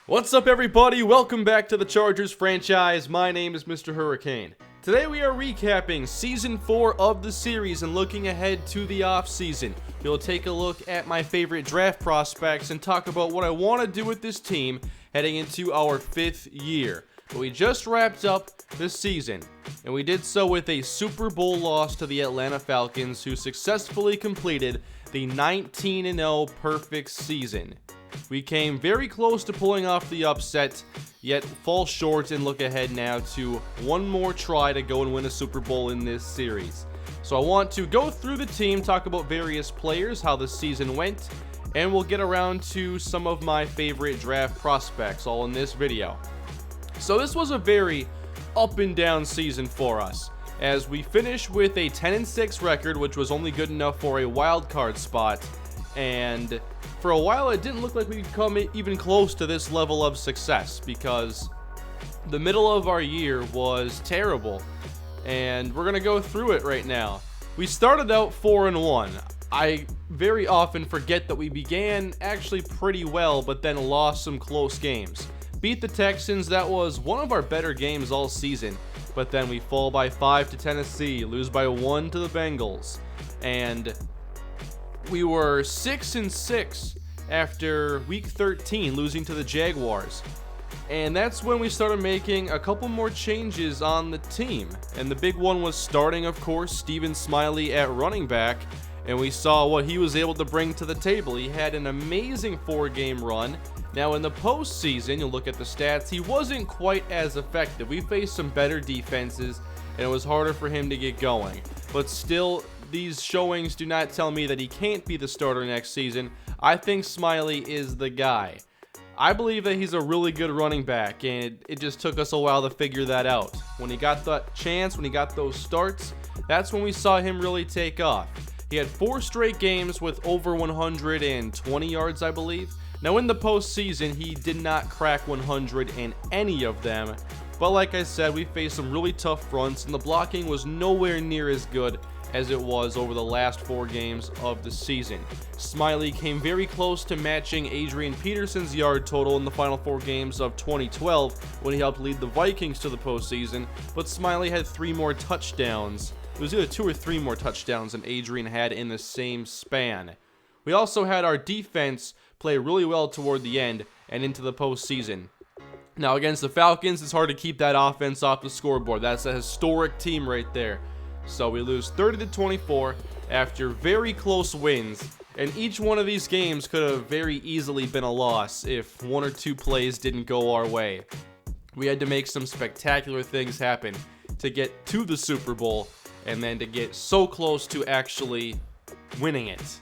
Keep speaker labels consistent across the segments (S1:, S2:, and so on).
S1: What's up, everybody? Welcome back to the Chargers franchise. My name is MrHurriicane. Today we are recapping Season 4 of the series and looking ahead to the offseason. We'll take a look at my favorite draft prospects and talk about what I want to do with this team heading into our 5th year. But we just wrapped up the season, and we did so with a Super Bowl loss to the Atlanta Falcons, who successfully completed the 19-0 perfect season. We came very close to pulling off the upset, yet fall short and look ahead now to one more try to go and win a Super Bowl in this series. So I want to go through the team, talk about various players, how the season went, and we'll get around to some of my favorite draft prospects all in this video. So this was a very up and down season for us, as we finished with a 10-6 record, which was only good enough for a wild card spot, and for a while it didn't look like we'd come even close to this level of success, because the middle of our year was terrible, and we're gonna go through it right now. We started out 4-1. I very often forget that we began actually pretty well, but then lost some close games. Beat the Texans, that was one of our better games all season, but then we fall by 5 to Tennessee, lose by 1 to the Bengals, and we were 6-6 after week 13, losing to the Jaguars. And that's when we started making a couple more changes on the team. And the big one was starting, of course, Stephen Smiley at running back. And we saw what he was able to bring to the table. He had an amazing 4-game run. Now in the postseason, you'll look at the stats, he wasn't quite as effective. We faced some better defenses, and it was harder for him to get going. But still, these showings do not tell me that he can't be the starter next season. I think Smiley is the guy. I believe that he's a really good running back, and it just took us a while to figure that out. When he got that chance, when he got those starts, that's when we saw him really take off. He had 4 straight games with over 120 yards, I believe. Now in the postseason, he did not crack 100 in any of them. But like I said, we faced some really tough fronts, and the blocking was nowhere near as good as it was over the last 4 games of the season. Smiley came very close to matching Adrian Peterson's yard total in the final 4 games of 2012 when he helped lead the Vikings to the postseason, but Smiley had 3 more touchdowns. It was either 2 or 3 more touchdowns than Adrian had in the same span. We also had our defense play really well toward the end and into the postseason. Now against the Falcons, it's hard to keep that offense off the scoreboard. That's a historic team right there. So we lose 30-24 after very close wins, and each one of these games could have very easily been a loss if 1 or 2 plays didn't go our way. We had to make some spectacular things happen to get to the Super Bowl and then to get so close to actually winning it.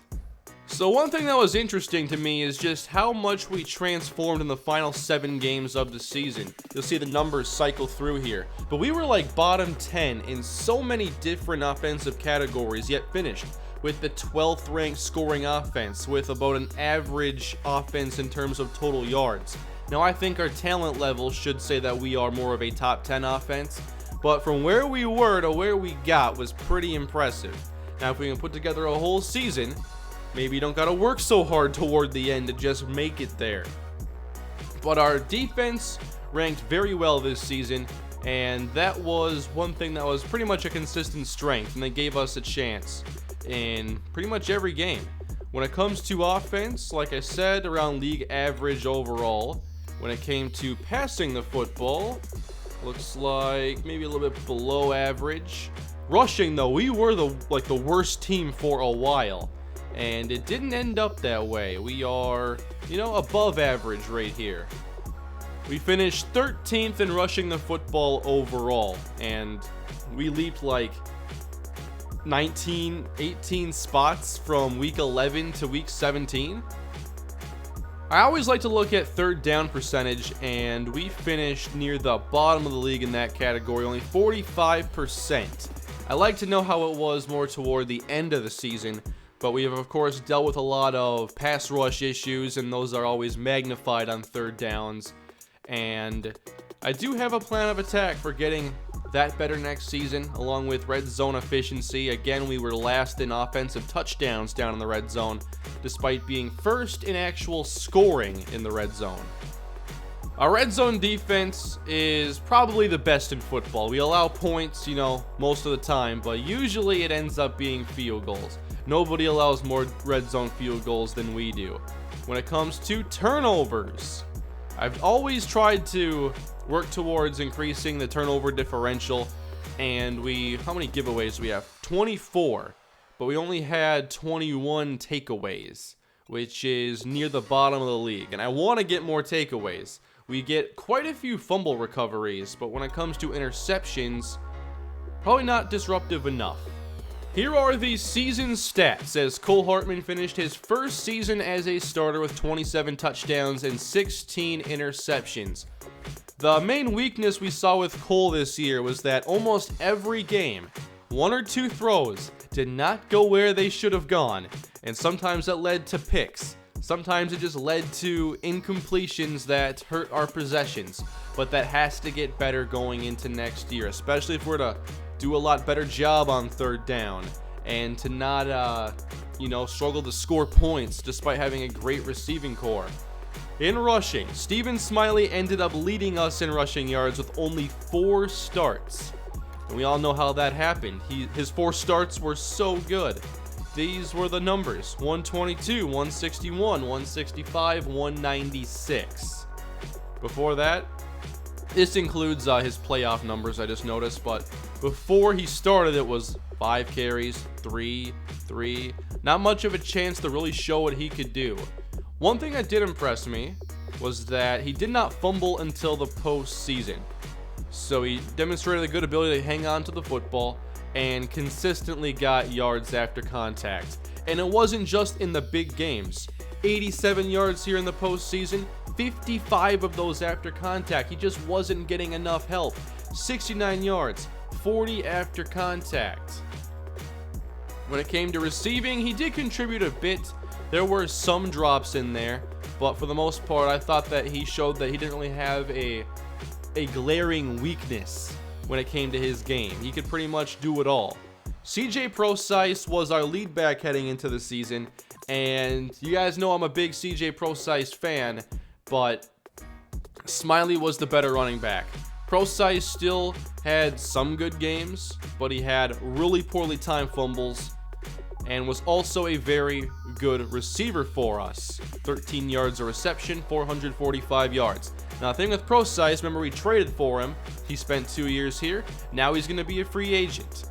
S1: So one thing that was interesting to me is just how much we transformed in the final 7 games of the season. You'll see the numbers cycle through here. But we were like bottom 10 in so many different offensive categories, yet finished with the 12th ranked scoring offense with about an average offense in terms of total yards. Now I think our talent level should say that we are more of a top 10 offense, but from where we were to where we got was pretty impressive. Now if we can put together a whole season, maybe you don't gotta work so hard toward the end to just make it there. But our defense ranked very well this season, and that was one thing that was pretty much a consistent strength, and they gave us a chance in pretty much every game. When it comes to offense, like I said, around league average overall. When it came to passing the football, looks like maybe a little bit below average. Rushing though, we were the worst team for a while. And it didn't end up that way. We are, above average right here. We finished 13th in rushing the football overall, and we leaped like 18 spots from week 11 to week 17. I always like to look at third down percentage, and we finished near the bottom of the league in that category, only 45%. I like to know how it was more toward the end of the season, but we have, of course, dealt with a lot of pass rush issues, and those are always magnified on third downs. And I do have a plan of attack for getting that better next season, along with red zone efficiency. Again, we were last in offensive touchdowns down in the red zone, despite being first in actual scoring in the red zone. Our red zone defense is probably the best in football. We allow points, most of the time, but usually it ends up being field goals. Nobody allows more red zone field goals than we do. When it comes to turnovers, I've always tried to work towards increasing the turnover differential, and how many giveaways do we have? 24, but we only had 21 takeaways, which is near the bottom of the league, and I want to get more takeaways. We get quite a few fumble recoveries, but when it comes to interceptions, probably not disruptive enough. Here are the season stats as Cole Hartman finished his first season as a starter with 27 touchdowns and 16 interceptions. The main weakness we saw with Cole this year was that almost every game, one or two throws did not go where they should have gone, and sometimes that led to picks. Sometimes it just led to incompletions that hurt our possessions, but that has to get better going into next year, especially if we're to do a lot better job on third down and to not, struggle to score points despite having a great receiving core. In rushing, Steven Smiley ended up leading us in rushing yards with only 4 starts. And we all know how that happened. His 4 starts were so good. These were the numbers: 122, 161, 165, 196. Before that, this includes his playoff numbers, I just noticed, but before he started, it was 5 carries, 3. Not much of a chance to really show what he could do. One thing that did impress me was that he did not fumble until the postseason. So he demonstrated a good ability to hang on to the football and consistently got yards after contact. And it wasn't just in the big games. 87 yards here in the postseason, 55 of those after contact. He just wasn't getting enough help. 69 yards, 40 after contact. When it came to receiving, he did contribute a bit. There were some drops in there, but for the most part, I thought that he showed that he didn't really have a glaring weakness when it came to his game. He could pretty much do it all. CJ Prosise was our lead back heading into the season, and you guys know I'm a big CJ Prosise fan, but Smiley was the better running back. Prosise still had some good games, but he had really poorly timed fumbles and was also a very good receiver for us. 13 yards a reception, 445 yards. Now, the thing with Prosise, remember we traded for him. He spent 2 years here. Now he's going to be a free agent.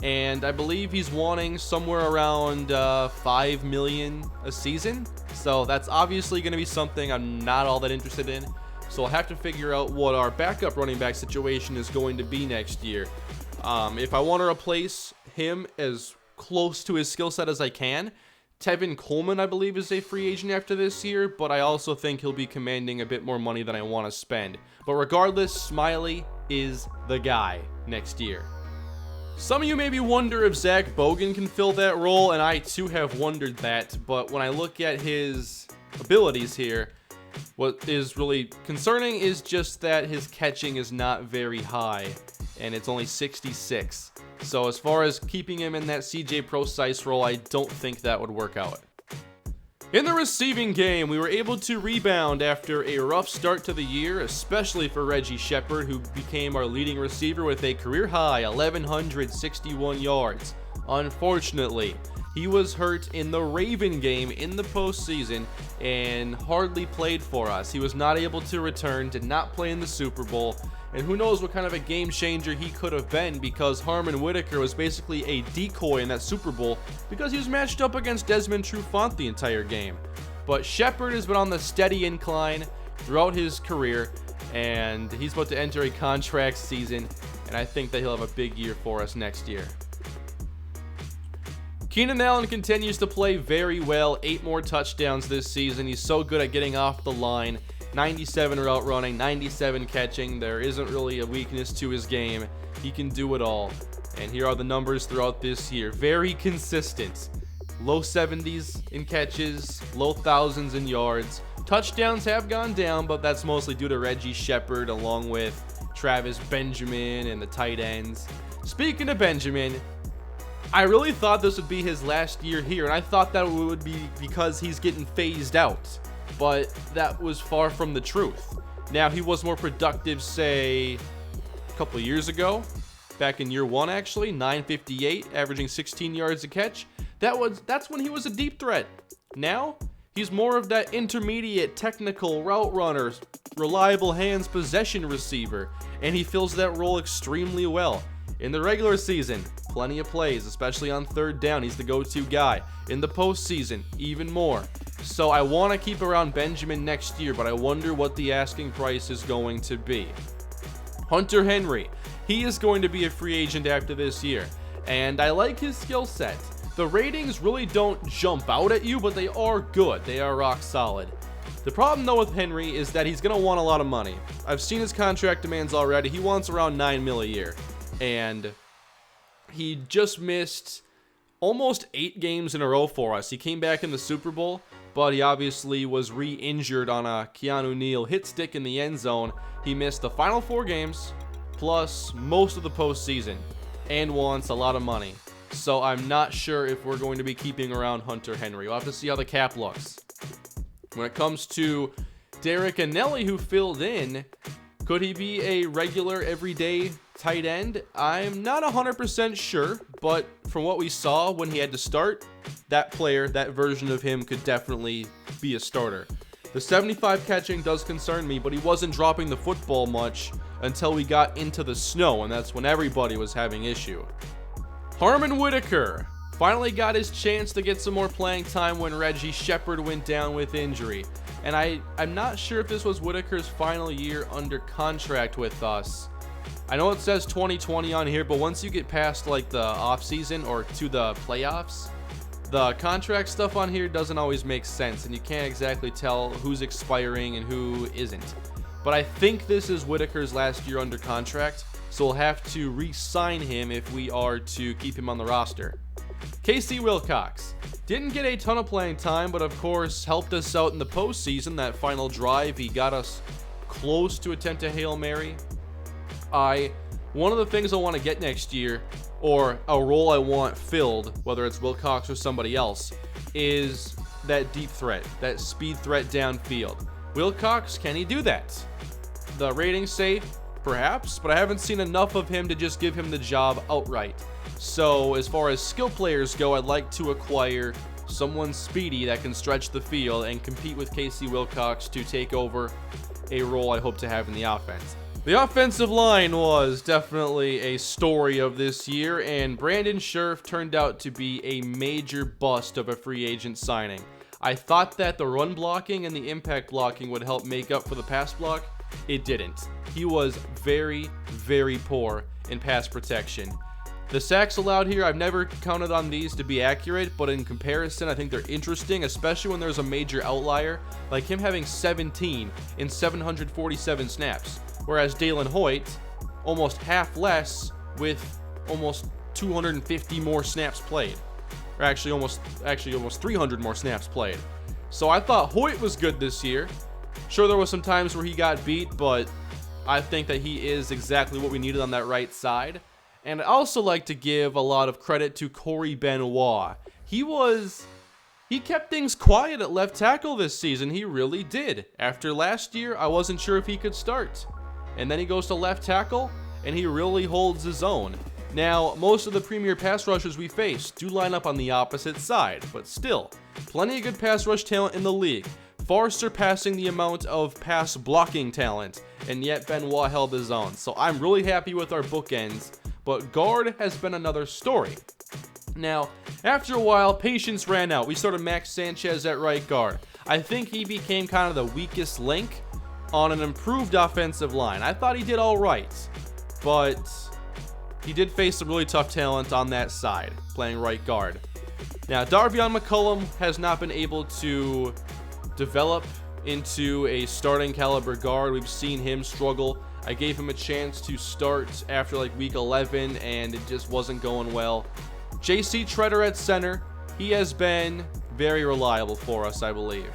S1: And I believe he's wanting somewhere around $5 million a season. So that's obviously going to be something I'm not all that interested in. So I'll have to figure out what our backup running back situation is going to be next year. If I want to replace him as close to his skill set as I can, Tevin Coleman, I believe, is a free agent after this year, but I also think he'll be commanding a bit more money than I want to spend. But regardless, Smiley is the guy next year. Some of you maybe wonder if Zach Bogan can fill that role, and I too have wondered that, but when I look at his abilities here, what is really concerning is just that his catching is not very high, and it's only 66. So as far as keeping him in that CJ Prosise role, I don't think that would work out. In the receiving game, we were able to rebound after a rough start to the year, especially for Reggie Shepard, who became our leading receiver with a career-high 1,161 yards. Unfortunately, he was hurt in the Raven game in the postseason and hardly played for us. He was not able to return, did not play in the Super Bowl, and who knows what kind of a game changer he could have been, because Harmon Whitaker was basically a decoy in that Super Bowl because he was matched up against Desmond Trufant the entire game. But Shepard has been on the steady incline throughout his career, and he's about to enter a contract season, and I think that he'll have a big year for us next year. Keenan Allen continues to play very well. 8 more touchdowns this season. He's so good at getting off the line. 97 route running, 97 catching. There isn't really a weakness to his game. He can do it all. And here are the numbers throughout this year. Very consistent. Low 70s in catches, low thousands in yards. Touchdowns have gone down, but that's mostly due to Reggie Shepard along with Travis Benjamin and the tight ends. Speaking of Benjamin, I really thought this would be his last year here, and I thought that would be because he's getting phased out, but that was far from the truth. Now, he was more productive, say, a couple of years ago, back in year 1 actually, 958, averaging 16 yards a catch. That's when he was a deep threat. Now, he's more of that intermediate technical route runner, reliable hands possession receiver, and he fills that role extremely well. In the regular season, plenty of plays, especially on third down. He's the go-to guy. In the postseason, even more. So I want to keep around Benjamin next year, but I wonder what the asking price is going to be. Hunter Henry, he is going to be a free agent after this year, and I like his skill set. The ratings really don't jump out at you, but they are good. They are rock solid. The problem though with Henry is that he's going to want a lot of money. I've seen his contract demands already. He wants around $9 million a year, and he just missed almost 8 games in a row for us. He came back in the Super Bowl, but he obviously was re-injured on a Keanu Neal hit stick in the end zone. He missed the final 4 games, plus most of the postseason, and wants a lot of money. So I'm not sure if we're going to be keeping around Hunter Henry. We'll have to see how the cap looks. When it comes to Derek Annelli, who filled in, could he be a regular everyday tight end? I'm not 100% sure, but from what we saw when he had to start, that player, that version of him could definitely be a starter. The 75 catching does concern me, but he wasn't dropping the football much until we got into the snow, and that's when everybody was having issue. Harmon Whitaker finally got his chance to get some more playing time when Reggie Shepard went down with injury. And I'm not sure if this was Whitaker's final year under contract with us. I know it says 2020 on here, but once you get past like the offseason or to the playoffs, the contract stuff on here doesn't always make sense, and you can't exactly tell who's expiring and who isn't. But I think this is Whitaker's last year under contract, so we'll have to re-sign him if we are to keep him on the roster. Casey Wilcox didn't get a ton of playing time, but of course helped us out in the postseason. That final drive, he got us close to attempt a Hail Mary. One of the things I want to get next year, or a role I want filled, whether it's Wilcox or somebody else, is that deep threat, that speed threat downfield. Wilcox, can he do that? The ratings say perhaps, but I haven't seen enough of him to just give him the job outright. So as far as skill players go, I'd like to acquire someone speedy that can stretch the field and compete with Casey Wilcox to take over a role I hope to have in the offense. The offensive line was definitely a story of this year, and Brandon Scherff turned out to be a major bust of a free agent signing. I thought that the run blocking and the impact blocking would help make up for the pass block. It didn't. He was very, very poor in pass protection. The sacks allowed here, I've never counted on these to be accurate, but in comparison, I think they're interesting, especially when there's a major outlier, like him having 17 in 747 snaps, whereas Dalen Hoyt, almost half less with almost 250 more snaps played. Or actually almost 300 more snaps played. So I thought Hoyt was good this year. Sure, there was some times where he got beat, but I think that he is exactly what we needed on that right side. And I also like to give a lot of credit to Corey Benoit. He kept things quiet at left tackle this season. He really did. After last year, I wasn't sure if he could start. And then he goes to left tackle, and he really holds his own. Now, most of the premier pass rushers we face do line up on the opposite side, but still, plenty of good pass rush talent in the league, far surpassing the amount of pass blocking talent, and yet Benoit held his own. So I'm really happy with our bookends, but guard has been another story. Now, after a while, patience ran out. We started Max Sanchez at right guard. I think he became kind of the weakest link on an improved offensive line. I thought he did all right, but he did face some really tough talent on that side, playing right guard. Now, Darvion McCullum has not been able to develop into a starting caliber guard. We've seen him struggle. I gave him a chance to start after like week 11, and it just wasn't going well. JC Treader at center. He has been very reliable for us, I believe.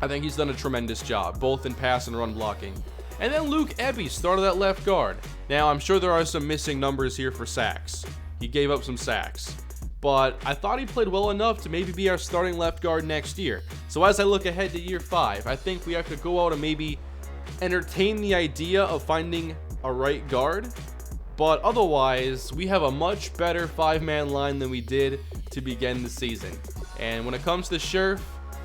S1: I think he's done a tremendous job, both in pass and run blocking. And then Luke Ebby started at left guard. Now, I'm sure there are some missing numbers here for sacks. He gave up some sacks. But I thought he played well enough to maybe be our starting left guard next year. So as I look ahead to year 5, I think we have to go out and maybe entertain the idea of finding a right guard. But otherwise, we have a much better 5-man line than we did to begin the season. And when it comes to Scherf,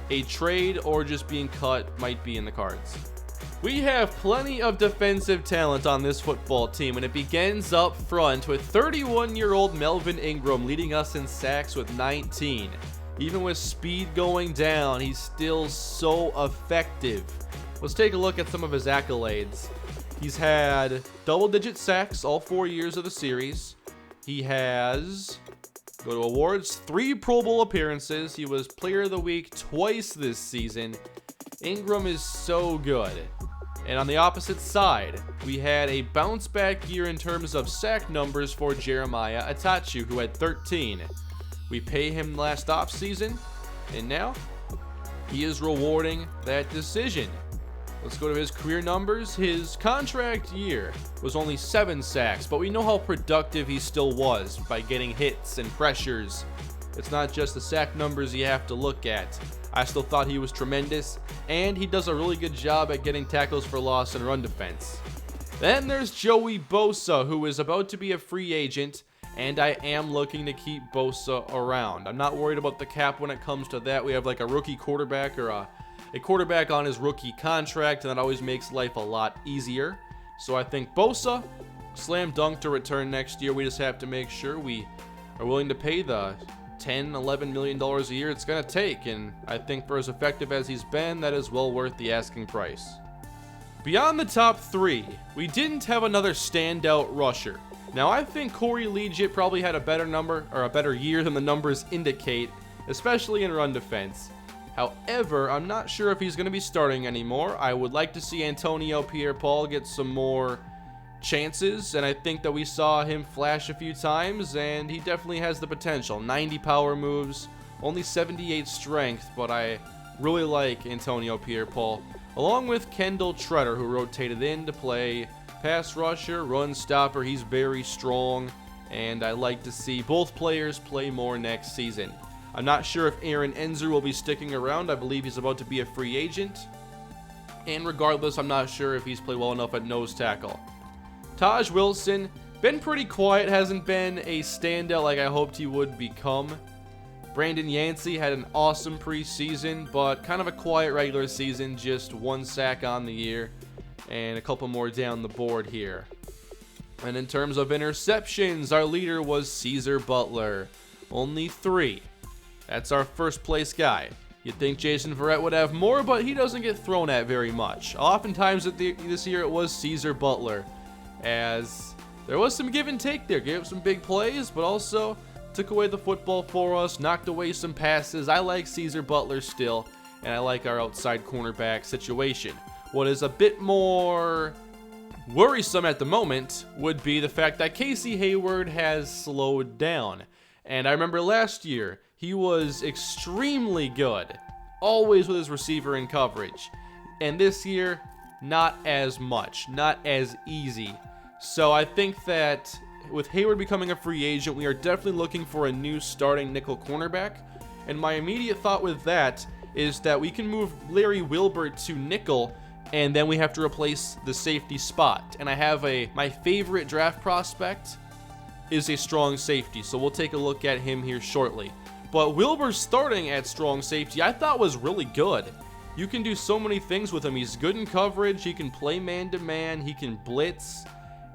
S1: a trade or just being cut might be in the cards. We have plenty of defensive talent on this football team, and it begins up front with 31-year-old Melvin Ingram leading us in sacks with 19. Even with speed going down, he's still so effective. Let's take a look at some of his accolades. He's had double-digit sacks all 4 years of the series. He has, go to awards, 3 Pro Bowl appearances. He was Player of the Week twice this season. Ingram is so good. And on the opposite side, we had a bounce back year in terms of sack numbers for Jeremiah Atachu, who had 13. We pay him last offseason, and now he is rewarding that decision. Let's go to his career numbers. His contract year was only 7 sacks, but we know how productive he still was by getting hits and pressures. It's not just the sack numbers you have to look at. I still thought he was tremendous, and he does a really good job at getting tackles for loss and run defense. Then there's Joey Bosa, who is about to be a free agent, and I am looking to keep Bosa around. I'm not worried about the cap when it comes to that. We have like a rookie quarterback or a quarterback on his rookie contract, and that always makes life a lot easier. So I think Bosa, slam dunk to return next year. We just have to make sure we are willing to pay the $10-11 million a year it's going to take, and I think for as effective as he's been, that is well worth the asking price. Beyond the top 3, we didn't have another standout rusher. Now I think Corey Liuget probably had a better number, or a better year than the numbers indicate, especially in run defense. However, I'm not sure if he's going to be starting anymore. I would like to see Antonio Pierre-Paul get some more chances, and I think that we saw him flash a few times, and he definitely has the potential. 90 power moves, only 78 strength, but I really like Antonio Pierre-Paul, along with Kendall Treader, who rotated in to play pass rusher, run stopper. He's very strong, and I like to see both players play more next season. I'm not sure if Aaron Enzer will be sticking around. I believe he's about to be a free agent, and regardless, I'm not sure if he's played well enough at nose tackle. Taj Wilson, been pretty quiet, hasn't been a standout like I hoped he would become. Brandon Yancey had an awesome preseason, but kind of a quiet regular season, just 1 sack on the year, and a couple more down the board here. And in terms of interceptions, our leader was Caesar Butler, only 3. That's our first place guy. You'd think Jason Verrett would have more, but he doesn't get thrown at very much. Oftentimes this year it was Caesar Butler, as there was some give and take there. Gave up some big plays, but also took away the football for us, knocked away some passes. I like Caesar Butler still, and I like our outside cornerback situation. What is a bit more worrisome at the moment would be the fact that Casey Hayward has slowed down. And I remember last year, he was extremely good, always with his receiver in coverage. And this year, not as much, not as easy. So I think that with Hayward becoming a free agent, we are definitely looking for a new starting nickel cornerback. And my immediate thought with that is that we can move Larry Wilbert to nickel, and then we have to replace the safety spot. And I have my favorite draft prospect is a strong safety, so we'll take a look at him here shortly. But Wilbur starting at strong safety I thought was really good. You can do so many things with him. He's good in coverage, he can play man-to-man, he can blitz,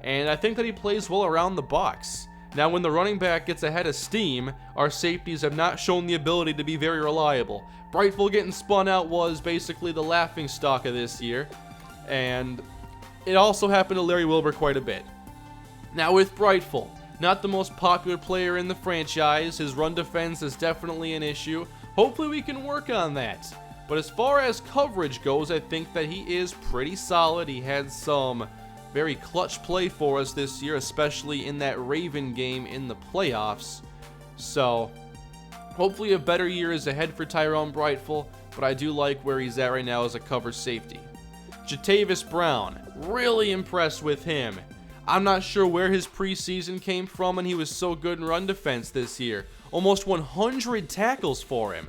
S1: and I think that he plays well around the box. Now, when the running back gets ahead of steam, our safeties have not shown the ability to be very reliable. Brightful getting spun out was basically the laughingstock of this year, and it also happened to Larry Wilbur quite a bit. Now, with Brightful, not the most popular player in the franchise, his run defense is definitely an issue. Hopefully we can work on that. But as far as coverage goes, I think that he is pretty solid. He had some very clutch play for us this year, especially in that Raven game in the playoffs. So hopefully a better year is ahead for Tyrone Brightful, but I do like where he's at right now as a cover safety. Jatavis Brown, really impressed with him. I'm not sure where his preseason came from, and he was so good in run defense this year. Almost 100 tackles for him.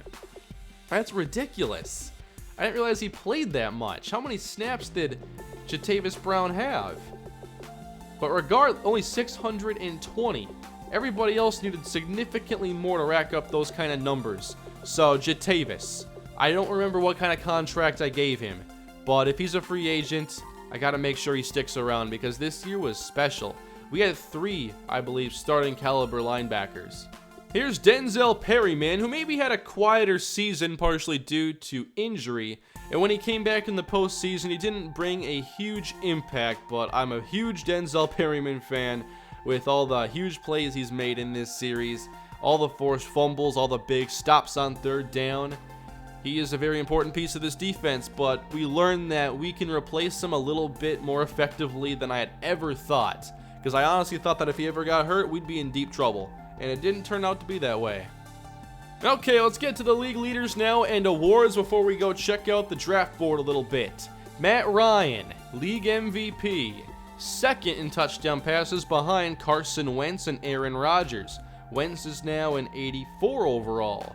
S1: That's ridiculous. I didn't realize he played that much. How many snaps did Jatavis Brown have? But only 620. Everybody else needed significantly more to rack up those kind of numbers. So, Jatavis, I don't remember what kind of contract I gave him, but if he's a free agent, I got to make sure he sticks around because this year was special. We had 3, I believe, starting caliber linebackers. Here's Denzel Perryman, who maybe had a quieter season partially due to injury, and when he came back in the postseason, he didn't bring a huge impact, but I'm a huge Denzel Perryman fan with all the huge plays he's made in this series, all the forced fumbles, all the big stops on third down. He is a very important piece of this defense, but we learned that we can replace him a little bit more effectively than I had ever thought, because I honestly thought that if he ever got hurt, we'd be in deep trouble. And it didn't turn out to be that way. Okay, let's get to the league leaders now and awards before we go check out the draft board a little bit. Matt Ryan, league MVP. Second in touchdown passes behind Carson Wentz and Aaron Rodgers. Wentz is now an 84 overall.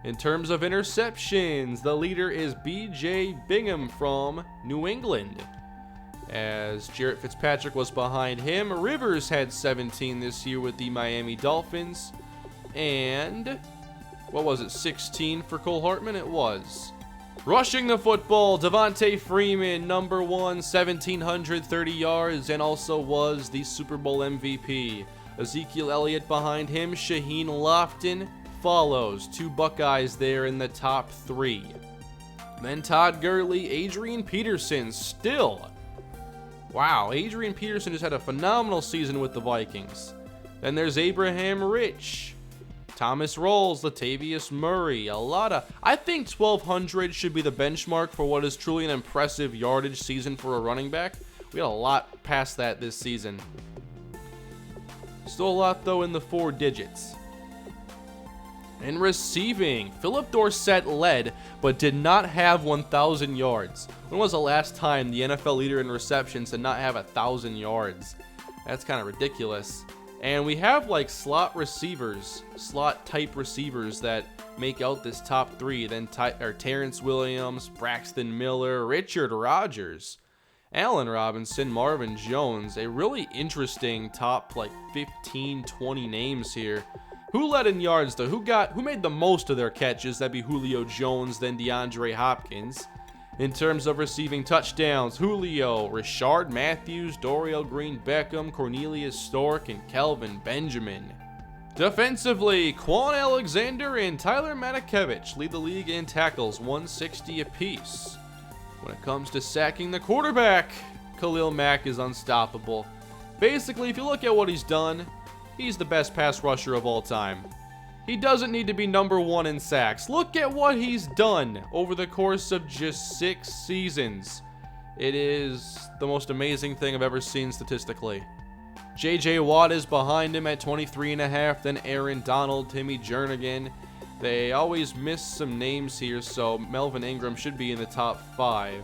S1: In terms of interceptions, the leader is B.J. Bingham from New England, as Jarrett Fitzpatrick was behind him. Rivers had 17 this year with the Miami Dolphins. And, 16 for Cole Hartman? It was. Rushing the football, Devontae Freeman, number 1, 1,730 yards, and also was the Super Bowl MVP. Ezekiel Elliott behind him. Shaheen Lofton follows. 2 Buckeyes there in the top 3. Then Todd Gurley, Adrian Peterson still. Wow, Adrian Peterson just had a phenomenal season with the Vikings. Then there's Abraham Rich, Thomas Rawls, Latavius Murray. I think 1,200 should be the benchmark for what is truly an impressive yardage season for a running back. We had a lot past that this season. Still a lot, though, in the 4 digits. In receiving, Philip Dorsett led, but did not have 1,000 yards. When was the last time the NFL leader in receptions did not have 1,000 yards? That's kind of ridiculous. And we have like slot type receivers that make out this top 3. Then Terrence Williams, Braxton Miller, Richard Rodgers, Allen Robinson, Marvin Jones. A really interesting top 15, 20 names here. Who led in yards though? Who made the most of their catches? That'd be Julio Jones, then DeAndre Hopkins. In terms of receiving touchdowns, Julio, Rashard Matthews, Dorial Green-Beckham, Cornelius Stork, and Kelvin Benjamin. Defensively, Quan Alexander and Tyler Matakevich lead the league in tackles, 160 apiece. When it comes to sacking the quarterback, Khalil Mack is unstoppable. Basically, if you look at what he's done, he's the best pass rusher of all time. He doesn't need to be number 1 in sacks. Look at what he's done over the course of just 6 seasons. It is the most amazing thing I've ever seen statistically. J.J. Watt is behind him at 23.5, then Aaron Donald, Timmy Jernigan. They always miss some names here, so Melvin Ingram should be in the top 5.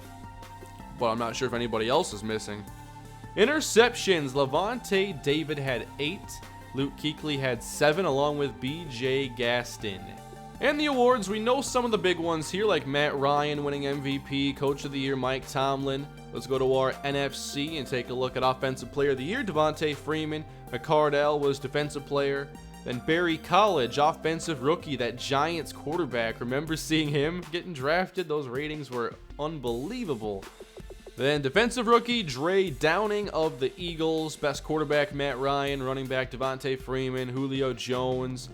S1: But I'm not sure if anybody else is missing. Interceptions, Levante David had 8. Luke Kuechly had 7 along with B.J. Gaston. And the awards, we know some of the big ones here, like Matt Ryan winning MVP, Coach of the Year Mike Tomlin. Let's go to our NFC and take a look at Offensive Player of the Year. Devontae Freeman. McCardell was Defensive Player. Then Barry College, Offensive Rookie, that Giants quarterback. Remember seeing him getting drafted? Those ratings were unbelievable. Then Defensive Rookie, Dre Downing of the Eagles. Best quarterback, Matt Ryan. Running back, Devontae Freeman. Julio Jones.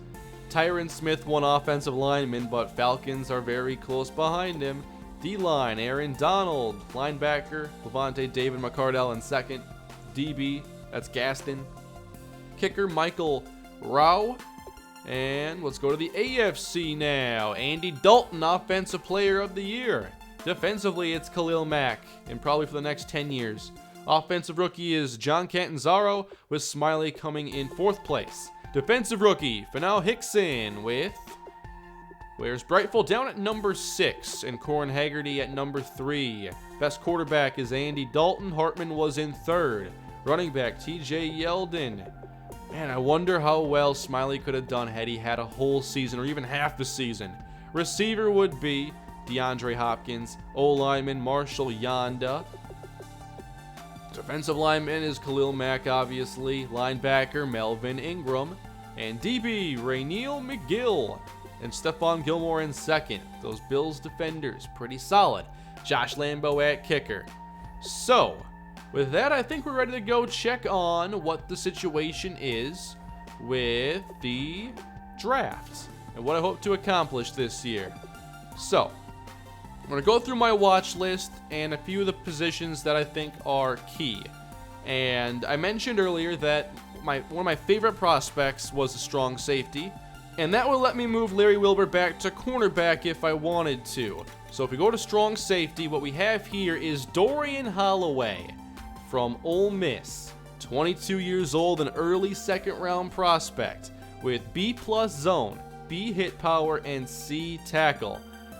S1: Tyron Smith won Offensive Lineman, but Falcons are very close behind him. D-line, Aaron Donald. Linebacker, Levante David McCardell in second. DB, that's Gaston. Kicker, Michael Rao. And let's go to the AFC now. Andy Dalton, Offensive Player of the Year. Defensively, it's Khalil Mack, and probably for the next 10 years. Offensive Rookie is John Catanzaro, with Smiley coming in 4th place. Defensive Rookie, Fanau Hickson with... Where's Brightful? Down at number 6, and Corin Haggerty at number 3. Best quarterback is Andy Dalton. Hartman was in 3rd. Running back, TJ Yeldon. Man, I wonder how well Smiley could have done had he had a whole season, or even half the season. Receiver would be DeAndre Hopkins. O-lineman, Marshall Yanda. Defensive lineman is Khalil Mack, obviously. Linebacker, Melvin Ingram. And DB, Rainiel McGill. And Stephon Gilmore in second. Those Bills defenders, pretty solid. Josh Lambo at kicker. So, with that, I think we're ready to go check on what the situation is with the draft and what I hope to accomplish this year. So, I'm going to go through my watch list and a few of the positions that I think are key. And I mentioned earlier that one of my favorite prospects was a strong safety, and that would let me move Larry Wilbur back to cornerback if I wanted to. So if we go to strong safety, what we have here is Dorian Holloway from Ole Miss. 22 years old, an early second-round prospect with B+ zone, B hit power, and C tackle.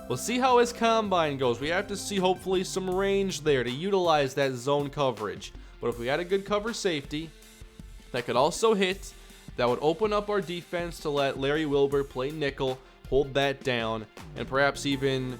S1: We'll see how his combine goes. We have to see hopefully some range there to utilize that zone coverage. But if we had a good cover safety that could also hit, that would open up our defense to let Larry Wilbur play nickel, hold that down, and perhaps even,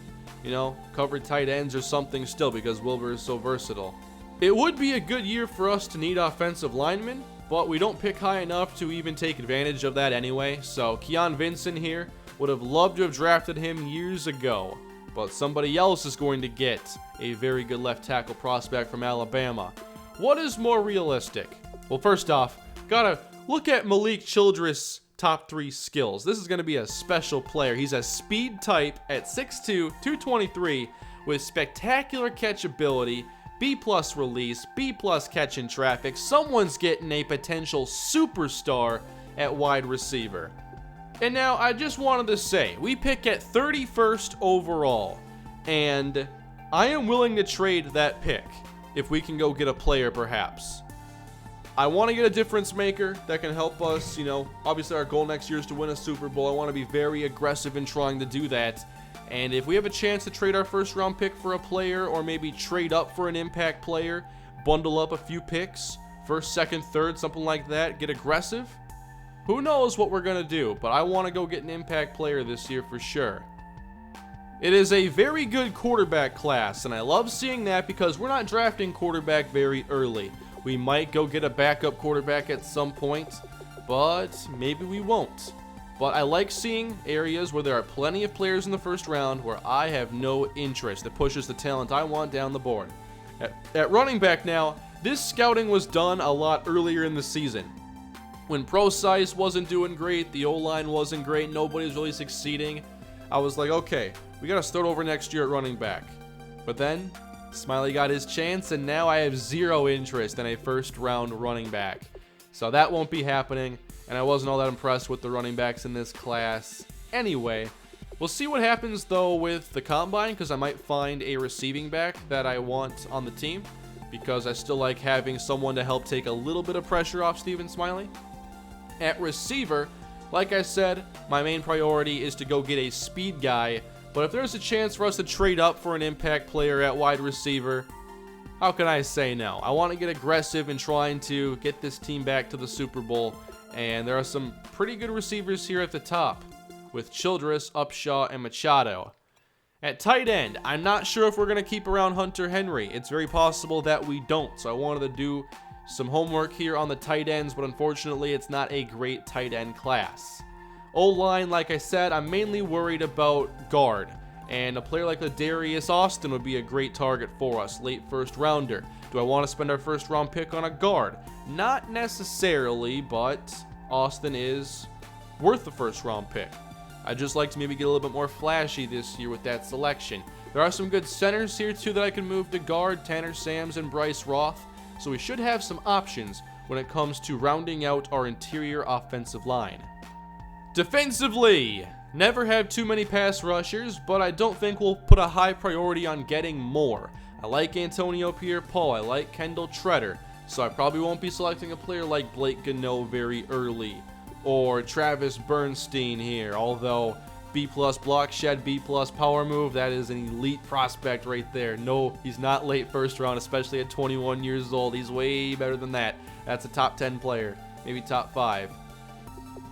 S1: cover tight ends or something still because Wilbur is so versatile. It would be a good year for us to need offensive linemen, but we don't pick high enough to even take advantage of that anyway. So Keon Vincent here, would have loved to have drafted him years ago, but somebody else is going to get a very good left tackle prospect from Alabama. What is more realistic? Well, first off, gotta look at Malik Childress' top 3 skills. This is going to be a special player. He's a speed type at 6'2", 223 with spectacular catchability, B+ release, B+ catch in traffic. Someone's getting a potential superstar at wide receiver. And now I just wanted to say, we pick at 31st overall, and I am willing to trade that pick if we can go get a player perhaps. I want to get a difference maker that can help us, obviously our goal next year is to win a Super Bowl. I want to be very aggressive in trying to do that. And if we have a chance to trade our first round pick for a player, or maybe trade up for an impact player, bundle up a few picks, first, second, third, something like that, get aggressive, who knows what we're going to do, but I want to go get an impact player this year for sure. It is a very good quarterback class, and I love seeing that because we're not drafting quarterback very early. We might go get a backup quarterback at some point, but maybe we won't. But I like seeing areas where there are plenty of players in the first round where I have no interest that pushes the talent I want down the board. At running back now, this scouting was done a lot earlier in the season. When Pro Size wasn't doing great, the O-line wasn't great, nobody was really succeeding, I was like, okay, we got to start over next year at running back. But then, Smiley got his chance, and now I have zero interest in a first round running back. So that won't be happening, and I wasn't all that impressed with the running backs in this class. Anyway, we'll see what happens though with the combine, because I might find a receiving back that I want on the team, because I still like having someone to help take a little bit of pressure off Stephen Smiley. At receiver, like I said, my main priority is to go get a speed guy, but if there's a chance for us to trade up for an impact player at wide receiver, how can I say no? I want to get aggressive in trying to get this team back to the Super Bowl, and there are some pretty good receivers here at the top, with Childress, Upshaw, and Machado. At tight end, I'm not sure if we're going to keep around Hunter Henry. It's very possible that we don't, so I wanted to do some homework here on the tight ends, but unfortunately it's not a great tight end class. O-line, like I said, I'm mainly worried about guard, and a player like Ladarius Austin would be a great target for us, late first rounder. Do I want to spend our first round pick on a guard? Not necessarily, but Austin is worth the first round pick. I'd just like to maybe get a little bit more flashy this year with that selection. There are some good centers here too that I can move to guard, Tanner Sams and Bryce Roth, so we should have some options when it comes to rounding out our interior offensive line. Defensively, never have too many pass rushers, but I don't think we'll put a high priority on getting more. I like Antonio Pierre-Paul, I like Kendall Treader, so I probably won't be selecting a player like Blake Gano very early, or Travis Bernstein here, although B+ block shed, B+ power move, that is an elite prospect right there. No, he's not late first round, especially at 21 years old. He's way better than that. That's a top 10 player, maybe top 5.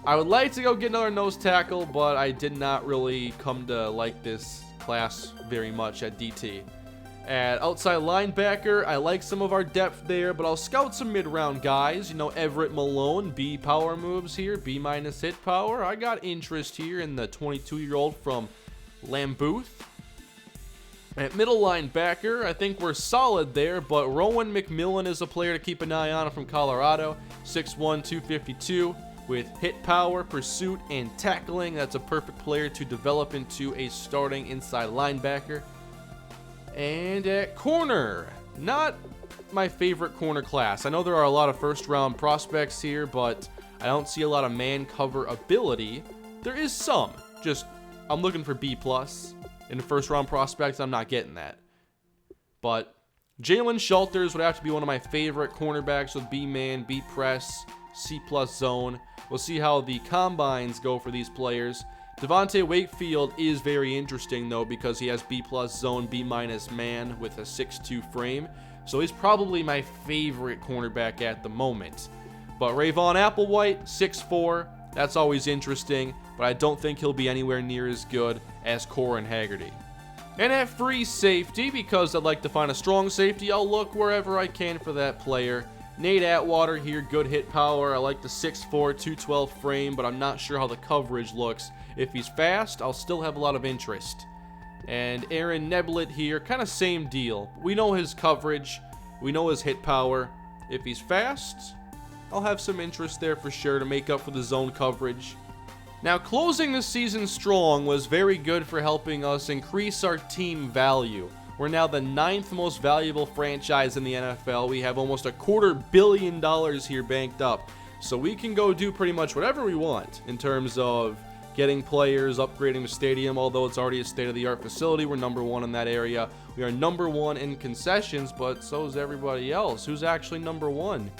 S1: I would like to go get another nose tackle, but I did not really come to like this class very much at DT. At outside linebacker, I like some of our depth there, but I'll scout some mid-round guys. You know, Everett Malone, B power moves here, B minus hit power. I got interest here in the 22-year-old from Lambuth. At middle linebacker, I think we're solid there, but Rowan McMillan is a player to keep an eye on from Colorado. 6'1", 252 with hit power, pursuit, and tackling. That's a perfect player to develop into a starting inside linebacker. And at corner, not my favorite corner class. I know there are a lot of first-round prospects here, but I don't see a lot of man cover ability. There is some. Just, I'm looking for B+. In the first-round prospects, I'm not getting that. But Jalen Shelters would have to be one of my favorite cornerbacks with B-man, B-press, C+ zone. We'll see how the combines go for these players. Devontae Wakefield is very interesting, though, because he has B+ zone, B- man with a 6'2 frame. So he's probably my favorite cornerback at the moment. But Rayvon Applewhite, 6'4", that's always interesting, but I don't think he'll be anywhere near as good as Corin Haggerty. And at free safety, because I'd like to find a strong safety, I'll look wherever I can for that player. Nate Atwater here, good hit power. I like the 6'4", 212 frame, but I'm not sure how the coverage looks. If he's fast, I'll still have a lot of interest. And Aaron Neblett here, kind of same deal. We know his coverage. We know his hit power. If he's fast, I'll have some interest there for sure to make up for the zone coverage. Now, closing the season strong was very good for helping us increase our team value. We're now the 9th most valuable franchise in the NFL. We have almost $250 million here banked up. So we can go do pretty much whatever we want in terms of getting players, upgrading the stadium. Although it's already a state-of-the-art facility, we're number 1 in that area. We are number 1 in concessions, but so is everybody else. Who's actually number 1?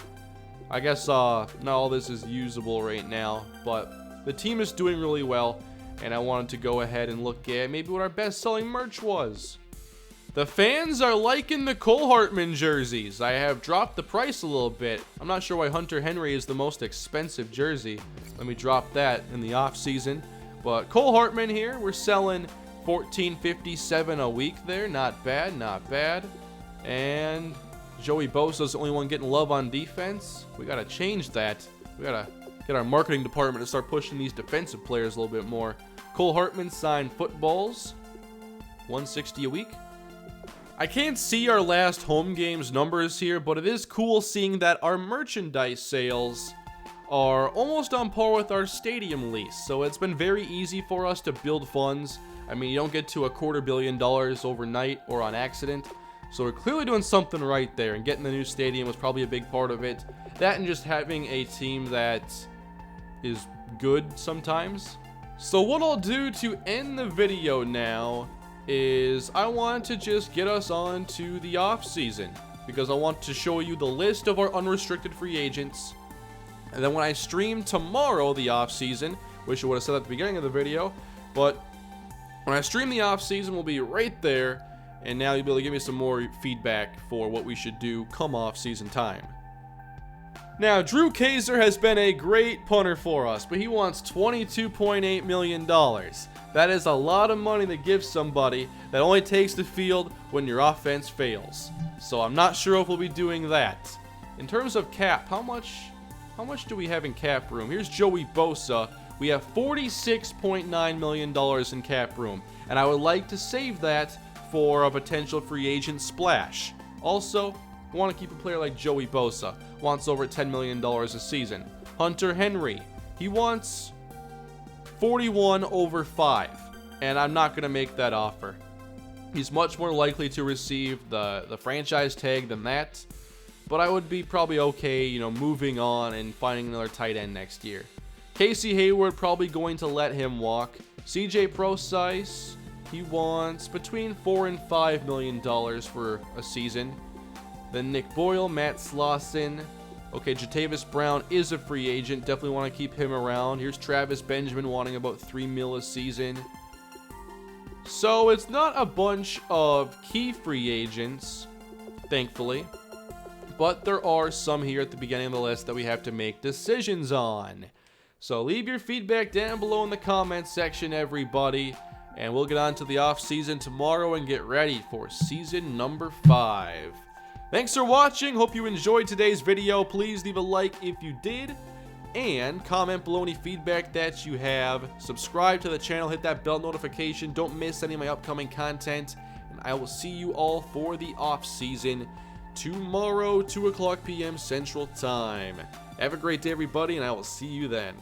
S1: I guess not all this is usable right now, but the team is doing really well, and I wanted to go ahead and look at maybe what our best-selling merch was. The fans are liking the Cole Hartman jerseys. I have dropped the price a little bit. I'm not sure why Hunter Henry is the most expensive jersey. Let me drop that in the off season. But Cole Hartman here, we're selling $14.57 a week there. Not bad, not bad. And Joey Bosa's the only one getting love on defense. We gotta change that. We gotta get our marketing department to start pushing these defensive players a little bit more. Cole Hartman signed footballs, $160 a week. I can't see our last home games numbers here, but it is cool seeing that our merchandise sales are almost on par with our stadium lease. So it's been very easy for us to build funds. I mean, you don't get to $250 million overnight or on accident. So we're clearly doing something right there, and getting the new stadium was probably a big part of it. That and just having a team that is good sometimes. So what I'll do to end the video now is I want to just get us on to the off season, because I want to show you the list of our unrestricted free agents. And then when I stream tomorrow the off season, which I would have said at the beginning of the video, but when I stream the off season, we'll be right there, and now you'll be able to give me some more feedback for what we should do come off season time. Now, Drew Kaiser has been a great punter for us, but he wants $22.8 million. That is a lot of money to give somebody that only takes the field when your offense fails. So I'm not sure if we'll be doing that. In terms of cap, how much do we have in cap room? Here's Joey Bosa. We have $46.9 million in cap room, and I would like to save that for a potential free agent splash. Also, I want to keep a player like Joey Bosa. Wants over $10 million a season. Hunter Henry, he wants 41 over 5, and I'm not going to make that offer. He's much more likely to receive the franchise tag than that, but I would be probably okay, moving on and finding another tight end next year. Casey Hayward, probably going to let him walk. CJ Prosise, he wants between $4 and $5 million for a season. Then Nick Boyle, Matt Slauson. Okay, Jatavis Brown is a free agent. Definitely want to keep him around. Here's Travis Benjamin wanting about $3 million a season. So it's not a bunch of key free agents, thankfully. But there are some here at the beginning of the list that we have to make decisions on. So leave your feedback down below in the comments section, everybody. And we'll get on to the off season tomorrow and get ready for season number 5. Thanks for watching. Hope you enjoyed today's video. Please leave a like if you did, and comment below any feedback that you have. Subscribe to the channel, hit that bell notification. Don't miss any of my upcoming content, and I will see you all for the off season tomorrow, 2 o'clock p.m. Central Time. Have a great day, everybody, and I will see you then.